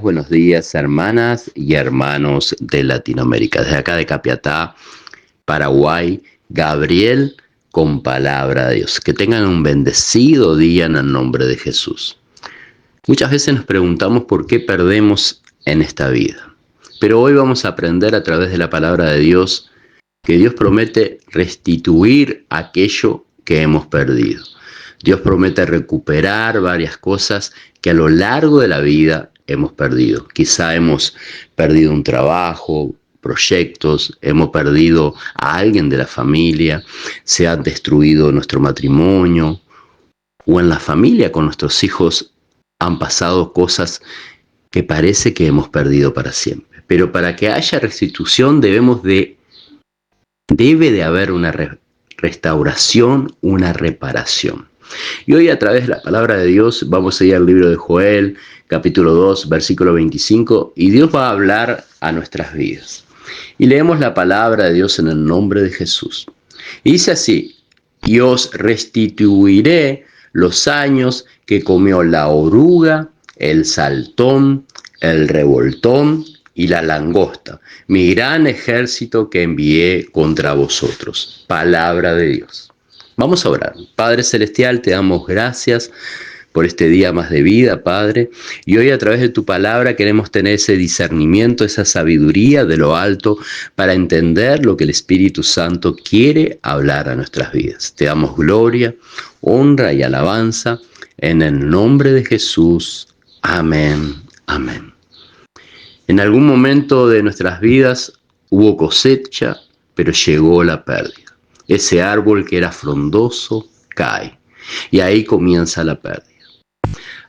buenos días, hermanas y hermanos de Latinoamérica. Desde acá de Capiatá, Paraguay, Gabriel con palabra de Dios. Que tengan un bendecido día en el nombre de Jesús. Muchas veces nos preguntamos por qué perdemos en esta vida. Pero hoy vamos a aprender a través de la palabra de Dios que Dios promete restituir aquello que hemos perdido. Dios promete recuperar varias cosas que a lo largo de la vida hemos perdido. Quizá hemos perdido un trabajo, proyectos, hemos perdido a alguien de la familia, se ha destruido nuestro matrimonio, o en la familia con nuestros hijos han pasado cosas que parece que hemos perdido para siempre. Pero para que haya restitución debe de haber una restauración, una reparación. Y hoy a través de la palabra de Dios vamos a ir al libro de Joel, capítulo 2, versículo 25, y Dios va a hablar a nuestras vidas. Y leemos la palabra de Dios en el nombre de Jesús. Y dice así: y os restituiré los años que comió la oruga, el saltón, el revoltón y la langosta, mi gran ejército que envié contra vosotros. Palabra de Dios. Vamos a orar. Padre Celestial, te damos gracias por este día más de vida, Padre. Y hoy a través de tu palabra queremos tener ese discernimiento, esa sabiduría de lo alto para entender lo que el Espíritu Santo quiere hablar a nuestras vidas. Te damos gloria, honra y alabanza en el nombre de Jesús. Amén. Amén. En algún momento de nuestras vidas hubo cosecha, pero llegó la pérdida. Ese árbol que era frondoso cae y ahí comienza la pérdida.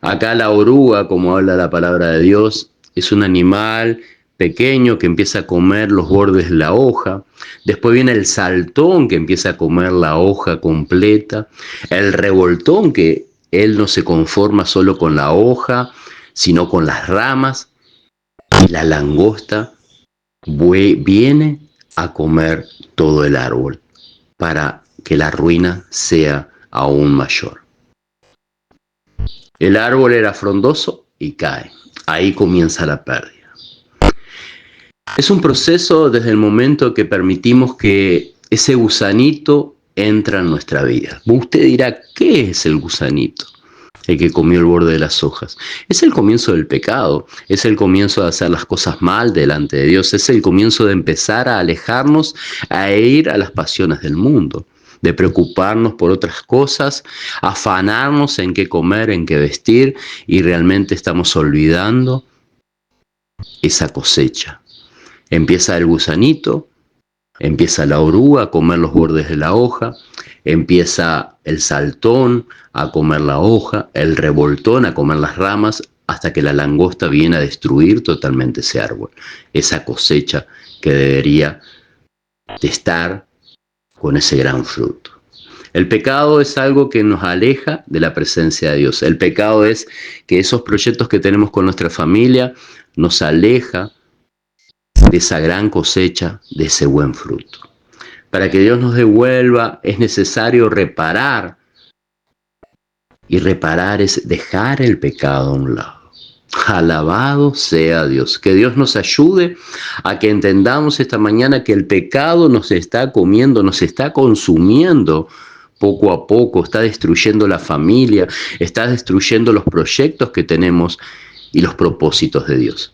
Acá la oruga, como habla la palabra de Dios, es un animal pequeño que empieza a comer los bordes de la hoja. Después viene el saltón que empieza a comer la hoja completa. El revoltón, que él no se conforma solo con la hoja, sino con las ramas. Y la langosta viene a comer todo el árbol, para que la ruina sea aún mayor. El árbol era frondoso y cae. Ahí comienza la pérdida. Es un proceso desde el momento que permitimos que ese gusanito entre en nuestra vida. Usted dirá, ¿qué es el gusanito? El que comió el borde de las hojas. Es el comienzo del pecado, es el comienzo de hacer las cosas mal delante de Dios, es el comienzo de empezar a alejarnos, a ir a las pasiones del mundo, de preocuparnos por otras cosas, afanarnos en qué comer, en qué vestir, y realmente estamos olvidando esa cosecha. Empieza el gusanito, empieza la oruga a comer los bordes de la hoja, empieza el saltón a comer la hoja, el revoltón a comer las ramas, hasta que la langosta viene a destruir totalmente ese árbol, esa cosecha que debería de estar con ese gran fruto. El pecado es algo que nos aleja de la presencia de Dios. El pecado es que esos proyectos que tenemos con nuestra familia nos aleja de esa gran cosecha, de ese buen fruto. Para que Dios nos devuelva es necesario reparar. Y reparar es dejar el pecado a un lado. Alabado sea Dios. Que Dios nos ayude a que entendamos esta mañana que el pecado nos está comiendo, nos está consumiendo poco a poco, está destruyendo la familia, está destruyendo los proyectos que tenemos y los propósitos de Dios.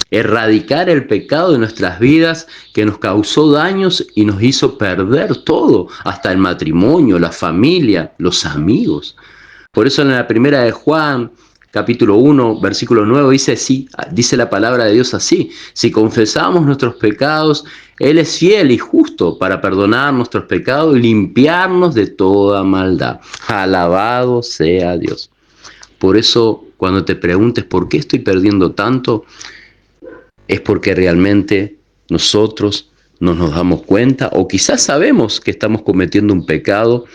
Erradicar el pecado de nuestras vidas que nos causó daños y nos hizo perder todo, hasta el matrimonio, la familia, los amigos. Por eso en la primera de Juan, capítulo 1, versículo 9, dice la palabra de Dios así: si confesamos nuestros pecados, Él es fiel y justo para perdonar nuestros pecados y limpiarnos de toda maldad. Alabado sea Dios. Por eso, cuando te preguntes por qué estoy perdiendo tanto, es porque realmente nosotros no nos damos cuenta, o quizás sabemos que estamos cometiendo un pecado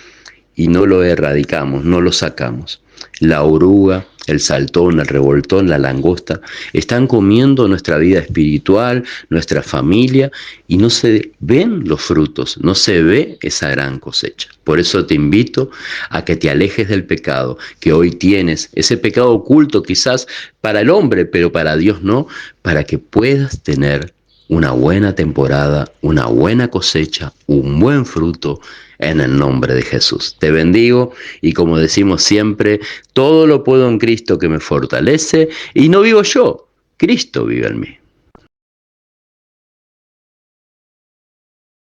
y no lo erradicamos, no lo sacamos. La oruga, el saltón, el revoltón, la langosta, están comiendo nuestra vida espiritual, nuestra familia, y no se ven los frutos, no se ve esa gran cosecha. Por eso te invito a que te alejes del pecado que hoy tienes, ese pecado oculto quizás para el hombre, pero para Dios no, para que puedas tener una buena temporada, una buena cosecha, un buen fruto en el nombre de Jesús. Te bendigo y como decimos siempre, todo lo puedo en Cristo que me fortalece y no vivo yo, Cristo vive en mí.